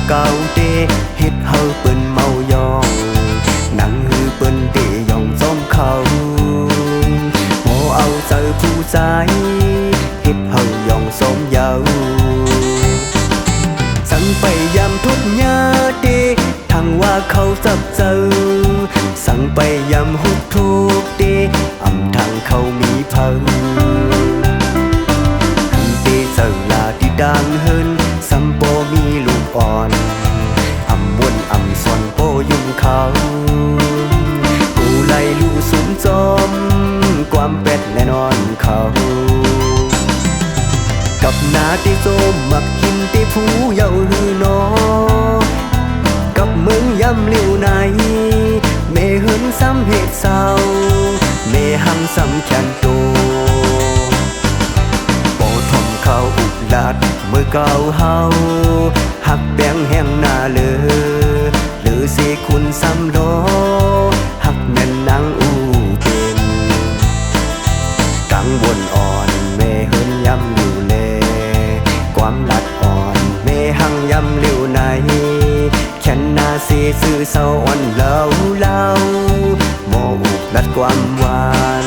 เก่าเตเฮ็ดเฮาเปิ้นเมายองนั่งฮือเปิ้นเตยองซ้อมเขาโมเอาเจอผู้ใจเฮ็ดเฮายองซ้อมเยาสั่งไปยามทุกญาเตทางว่าเขาจับเจอสั่งไปยามหุกทุกเตอำทางเขามีเพิ่งดังเฮินสัมโปมีลูกอ่อนอำวนอำซอนโปยุ่มเขากูไล่ลูสุมจอมความเป็ดแน่นอนเขากับนาที่โจมมักหินที่ผู้เยาหือนอกับมึงย้ำเลี้ยวในเมเฮินซ้ำเหตุเศร้าเมหังซ้ำแขนโตเขาอุกลัดเมื่อเก่าเฮาหักแป้งแห้งหน้าเลือสิคุณซ้ำโลหักแม่นนางอูเป็นกังวลอ่อนเมเฮินย้ำอยู่เลความลัดอ่อนเมหังย้ำเลี้ยวในแขนหน้าสีซื่อเศร้าอ่อนเล่าโมอุกลัดความหวาน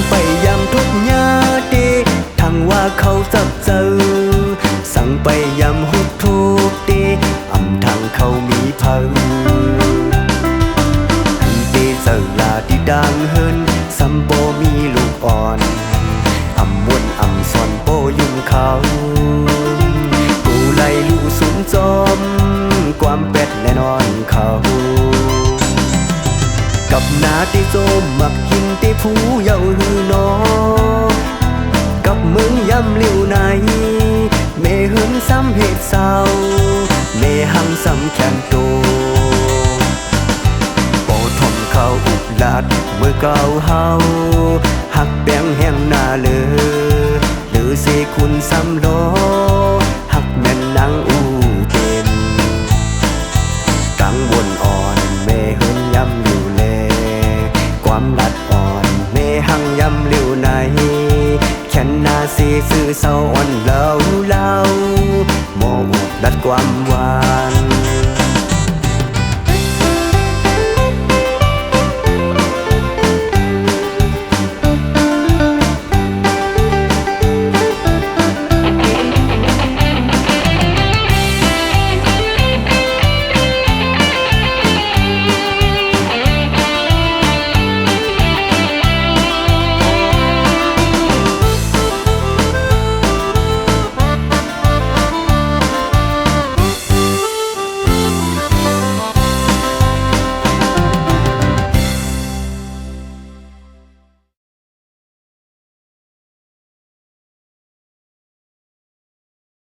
ไปยามทุกญาติทางว่าเขาจับเจอสั่งไปยามหุกทุกตีอำทางเขามีเพิ่งตีเจอลาที่ดังเฮินสัมโปมีลูกอ่อนอำวนอำซอนโปยุ่งเขากูไล่ลูสุมจอมความเป็ดแน่นอนเขากับนาที่โจมมักหินที่ผู้เยาหือนอกับมึงย้ำเลี้ยวในเมหึงซ้ำเหตุเศร้าเมหังซ้ำแขนโตโปทมเขาอุกลัดเมื่อเก่าเฮาหักแป้งแห้งหน้าเลือสิคุณซ้ำโลหักแม่นนางอูเป็นกังวลอ่อนเมหึงย้ำอยู่ความลัดอ่อนเมหังย้ำเลี้ยวในแขนหน้าสีซื่อเศร้าอ่อนเล่าโมอุกลัดความ